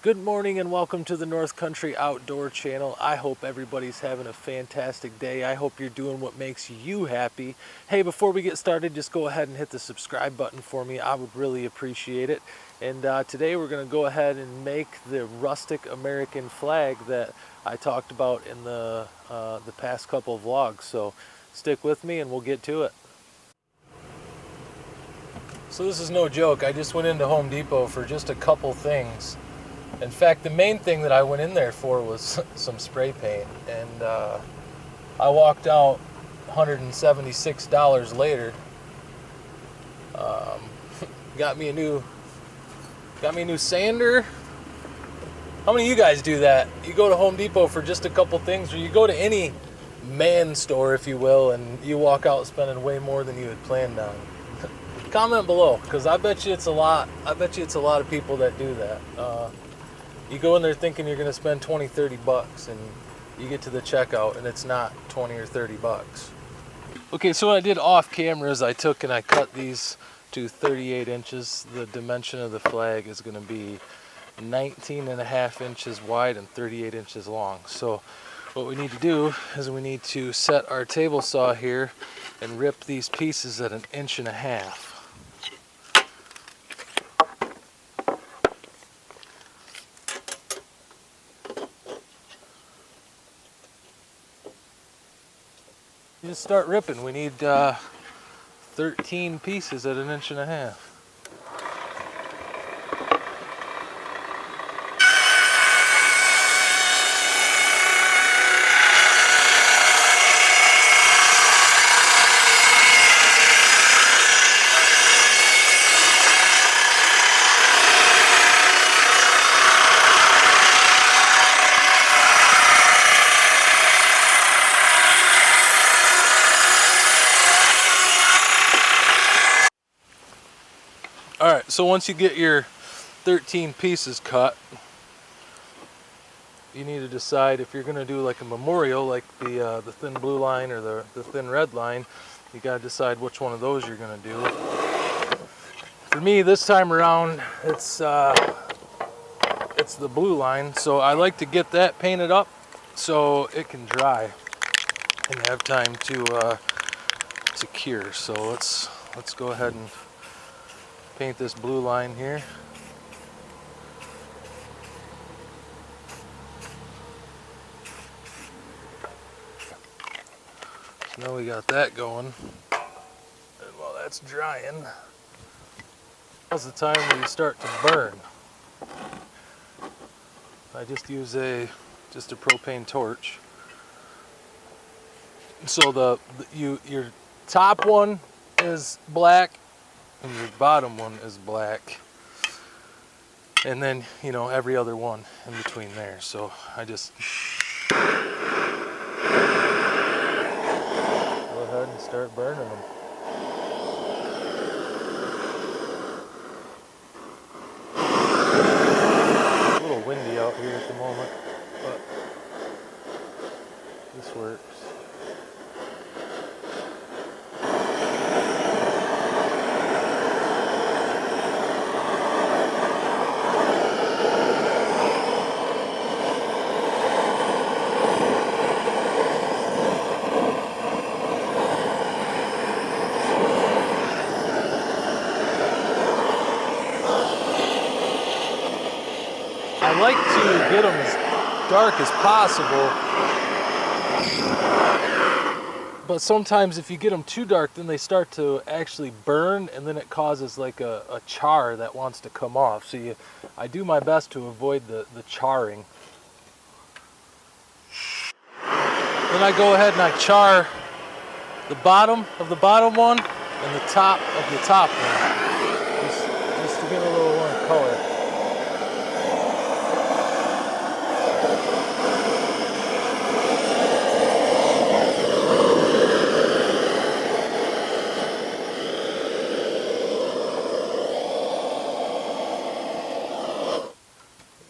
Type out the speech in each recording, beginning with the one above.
Good morning and welcome to the North Country Outdoor Channel. I hope everybody's having a fantastic day. I hope you're doing what makes you happy. Hey, before we get started, just go ahead and hit the subscribe button for me. I would really appreciate it. And today we're going to go ahead and make the rustic American flag that I talked about in the past couple of vlogs. So stick with me and we'll get to it. So this is no joke. I just went into Home Depot for just a couple things. In fact, the main thing that I went in there for was some spray paint, and I walked out $176 later. Got me a new sander. How many of you guys do that? You go to Home Depot for just a couple things, or you go to any man store, if you will, and you walk out spending way more than you had planned on. Comment below, because I bet you it's a lot. I bet you it's a lot of people that do that. You go in there thinking you're going to spend 20, 30 bucks, and you get to the checkout and it's not 20 or 30 bucks. Okay, so what I did off camera is I took and I cut these to 38 inches. The dimension of the flag is going to be 19.5 inches wide and 38 inches long. So what we need to do is we need to set our table saw here and rip these pieces at 1.5 inches. Just start ripping. We need 13 pieces at 1.5 inches. Alright, so once you get your 13 pieces cut, you need to decide if you're going to do like a memorial, like the thin blue line or the thin red line. You got to decide which one of those you're going to do. For me, this time around, it's the blue line, so I like to get that painted up so it can dry and have time to cure. So let's go ahead and paint this blue line here. So now we got that going. And while that's drying, now's the time where you start to burn. I just use just a propane torch. So your top one is black and your bottom one is black, and then every other one in between there. So I just go ahead and start burning them. It's a little windy out here at the moment, but this works. I like to get them as dark as possible, but sometimes if you get them too dark, then they start to actually burn, and then it causes like a char that wants to come off. So I do my best to avoid the charring. Then I go ahead and I char the bottom of the bottom one and the top of the top one, just to get a little more color.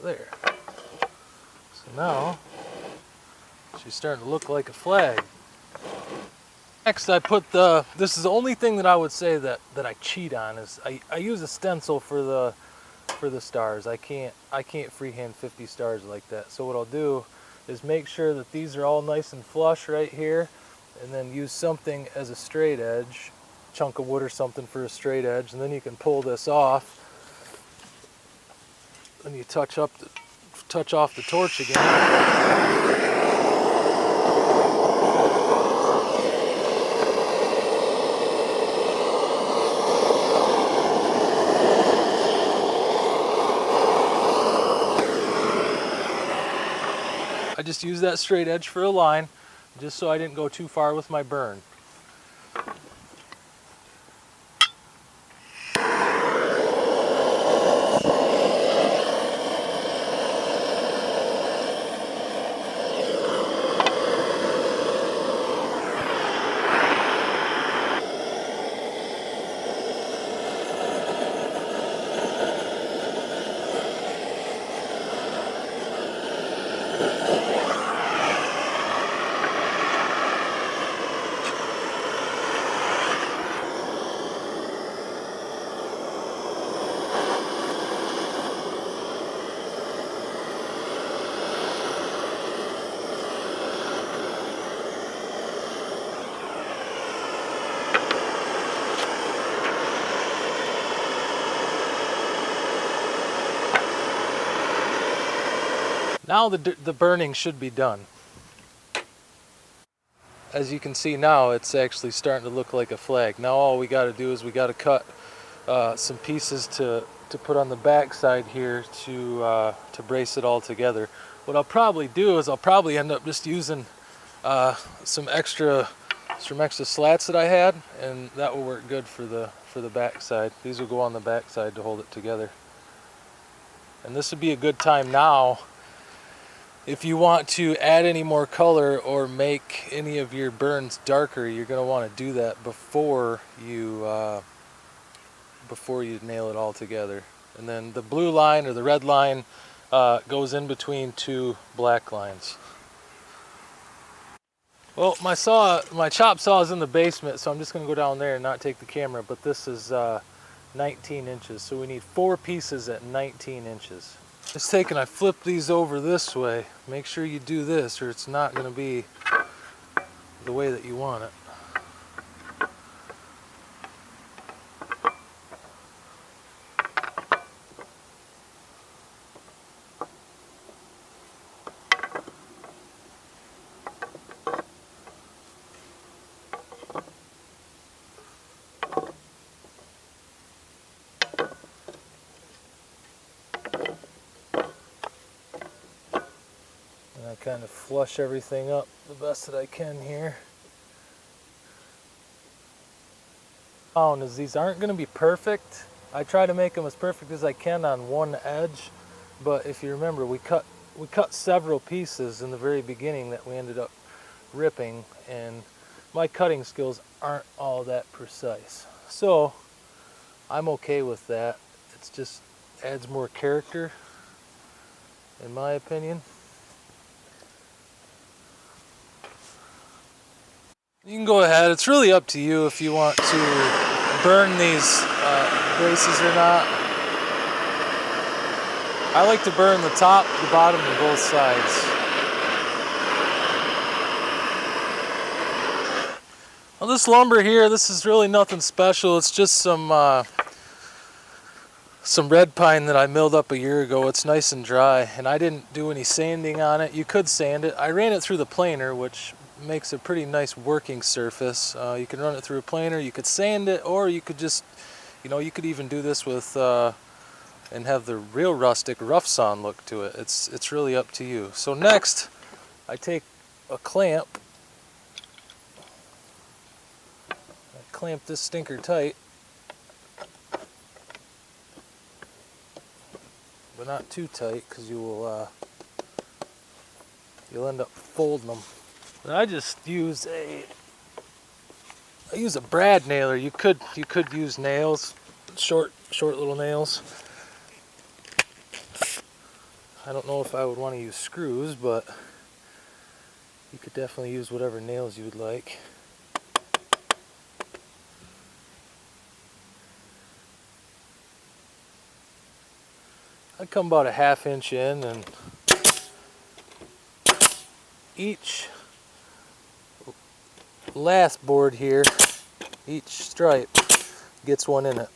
There. So now she's starting to look like a flag. Next I put this is the only thing that I would say that I cheat on is I use a stencil for the for the stars. I can't freehand 50 stars like that. So what I'll do is make sure that these are all nice and flush right here, and then use something as a straight edge, chunk of wood or something for a straight edge, and then you can pull this off. Then you touch off the torch again. I just use that straight edge for a line, just so I didn't go too far with my burn. Now the burning should be done. As you can see now, it's actually starting to look like a flag. Now all we got to do is we got to cut some pieces to put on the back side here to brace it all together. What I'll probably do is I'll probably end up just using some extra slats that I had, and that will work good for the back side. These will go on the back side to hold it together. And this would be a good time now, if you want to add any more color or make any of your burns darker, you're going to want to do that before you nail it all together. And then the blue line or the red line goes in between two black lines. Well, my chop saw is in the basement, so I'm just going to go down there and not take the camera, but this is 19 inches, so we need 4 pieces at 19 inches. Just take and I flip these over this way. Make sure you do this or it's not going to be the way that you want it. I kind of flush everything up the best that I can here. Found is these aren't going to be perfect. I try to make them as perfect as I can on one edge, but if you remember, we cut several pieces in the very beginning that we ended up ripping, and my cutting skills aren't all that precise. So I'm okay with that. It's just adds more character, in my opinion. You can go ahead, it's really up to you if you want to burn these braces or not. I like to burn the top, the bottom, and both sides. Well, this lumber here, this is really nothing special. It's just some red pine that I milled up a year ago. It's nice and dry, and I didn't do any sanding on it. You could sand it. I ran it through the planer, which makes a pretty nice working surface. You can run it through a planer, you could sand it, or you could just, you could even do this with and have the real rustic rough sawn look to it. It's really up to you. So next, I take a clamp. I clamp this stinker tight, but not too tight, because you'll end up folding them. I just use a brad nailer. You could use nails, short little nails. I don't know if I would want to use screws, but you could definitely use whatever nails you would like. I come about a 1/2 inch in, and each last board here, each stripe gets one in it.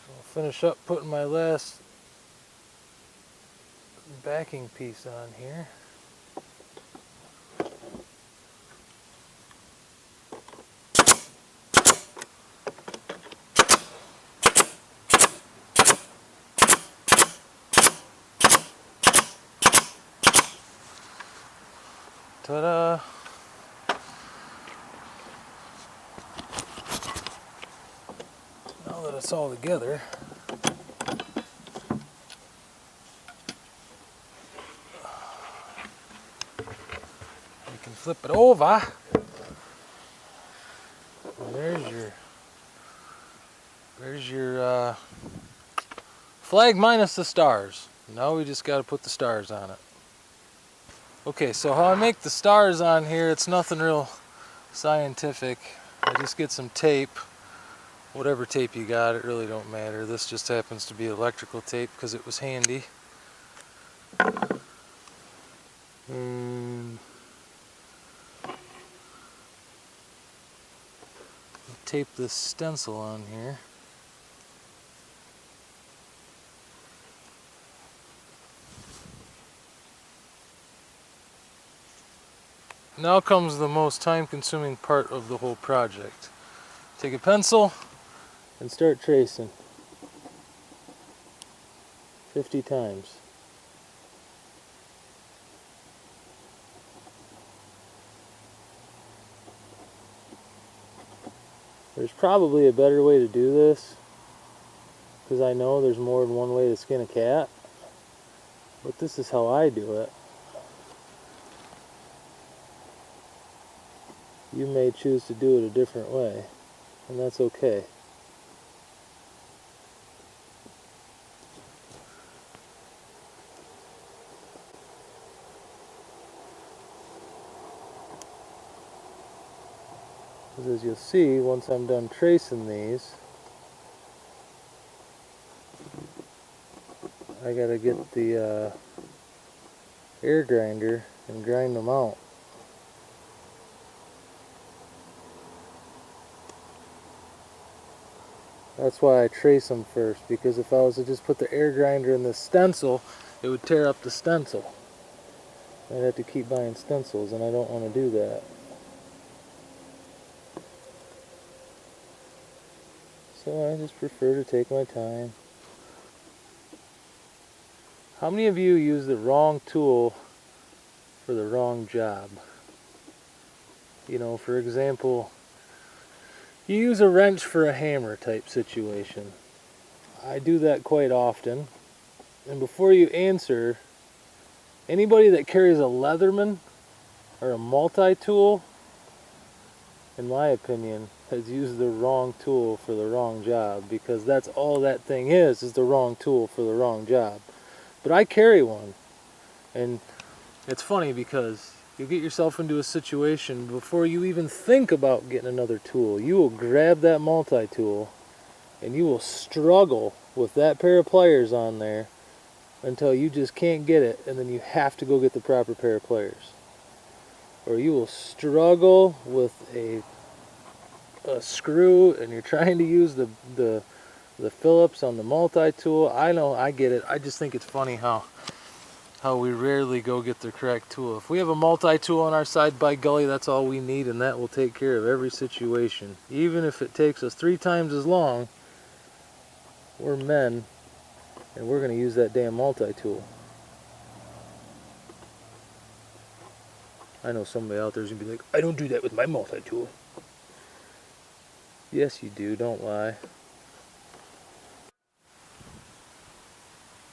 I'll finish up putting my last backing piece on here. Ta-da! Now that it's all together, you can flip it over. And there's your flag minus the stars. Now we just got to put the stars on it. Okay, so how I make the stars on here, it's nothing real scientific. I just get some tape, whatever tape you got, it really don't matter. This just happens to be electrical tape because it was handy. And tape this stencil on here. Now comes the most time-consuming part of the whole project. Take a pencil and start tracing 50 times. There's probably a better way to do this, because I know there's more than one way to skin a cat, but this is how I do it. You may choose to do it a different way, and that's okay. Because as you'll see, once I'm done tracing these, I gotta get the air grinder and grind them out. That's why I trace them first, because if I was to just put the air grinder in the stencil, it would tear up the stencil. I'd have to keep buying stencils, and I don't want to do that. So I just prefer to take my time. How many of you use the wrong tool for the wrong job? You know, for example, you use a wrench for a hammer type situation. I do that quite often. And before you answer, anybody that carries a Leatherman or a multi-tool, in my opinion, has used the wrong tool for the wrong job, because that's all that thing is the wrong tool for the wrong job. But I carry one, and it's funny because you'll get yourself into a situation before you even think about getting another tool. You will grab that multi-tool and you will struggle with that pair of pliers on there until you just can't get it, and then you have to go get the proper pair of pliers. Or you will struggle with a screw and you're trying to use the Phillips on the multi-tool. I know, I get it. I just think it's funny how we rarely go get the correct tool. If we have a multi-tool on our side, by golly, that's all we need, and that will take care of every situation. Even if it takes us 3 times as long, we're men, and we're going to use that damn multi-tool. I know somebody out there is going to be like, I don't do that with my multi-tool. Yes, you do. Don't lie.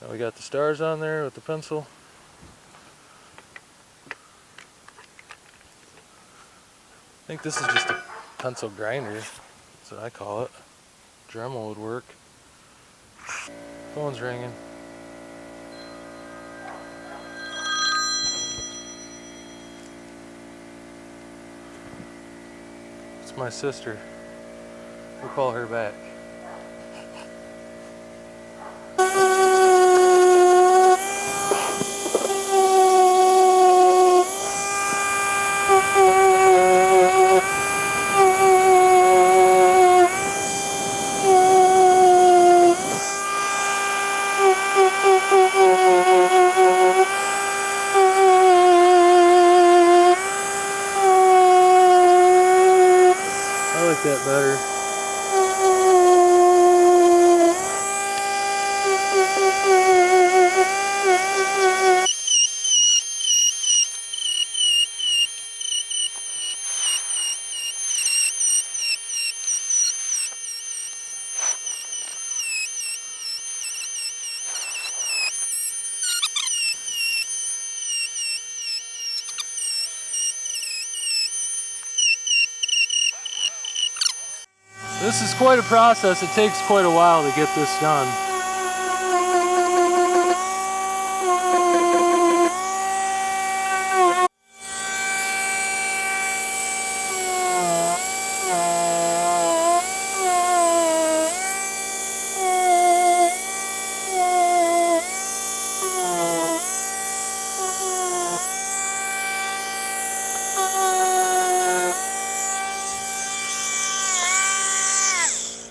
Now we got the stars on there with the pencil. I think this is just a pencil grinder. That's what I call it. Dremel would work. Phone's ringing. It's my sister. We'll call her back. I like that better. This is quite a process. It takes quite a while to get this done.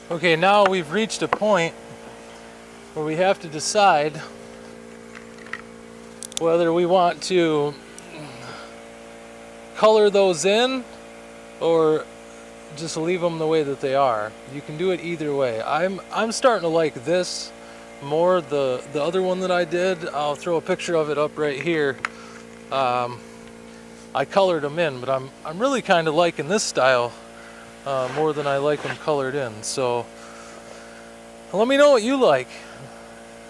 Okay, now we've reached a point where we have to decide whether we want to color those in or just leave them the way that they are. You can do it either way. I'm starting to like this more, the other one that I did. I'll throw a picture of it up right here. I colored them in, but I'm really kind of liking this style more than I like them colored in. So let me know what you like.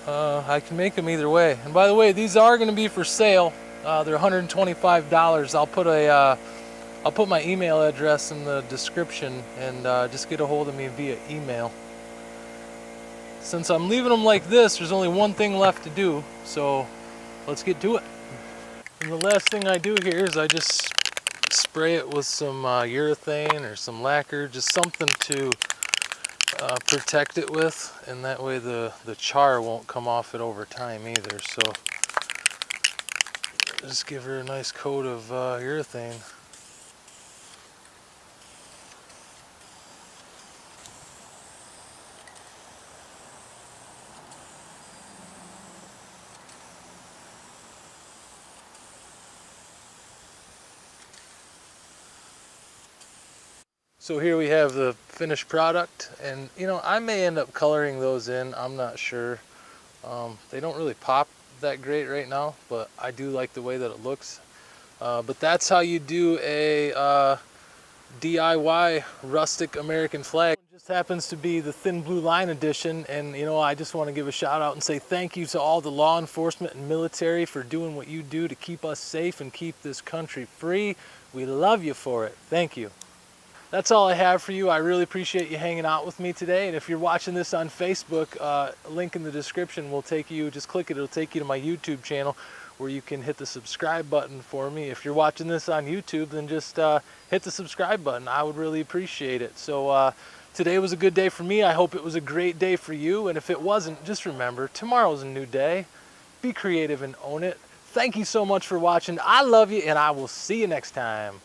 I can make them either way. And by the way, these are going to be for sale. They're $125. I'll put my email address in the description, and just get a hold of me via email. Since I'm leaving them like this, there's only one thing left to do, so let's get to it. And the last thing I do here is I just spray it with some urethane or some lacquer, just something to protect it with, and that way the char won't come off it over time either. So just give her a nice coat of urethane. So here we have the finished product, and you know, I may end up coloring those in, I'm not sure. They don't really pop that great right now, but I do like the way that it looks. But that's how you do a DIY rustic American flag. It just happens to be the Thin Blue Line edition, and you know, I just want to give a shout out and say thank you to all the law enforcement and military for doing what you do to keep us safe and keep this country free. We love you for it. Thank you. That's all I have for you. I really appreciate you hanging out with me today. And if you're watching this on Facebook, a link in the description will take you, just click it, it'll take you to my YouTube channel where you can hit the subscribe button for me. If you're watching this on YouTube, then just hit the subscribe button. I would really appreciate it. So today was a good day for me. I hope it was a great day for you. And if it wasn't, just remember, tomorrow's a new day. Be creative and own it. Thank you so much for watching. I love you, and I will see you next time.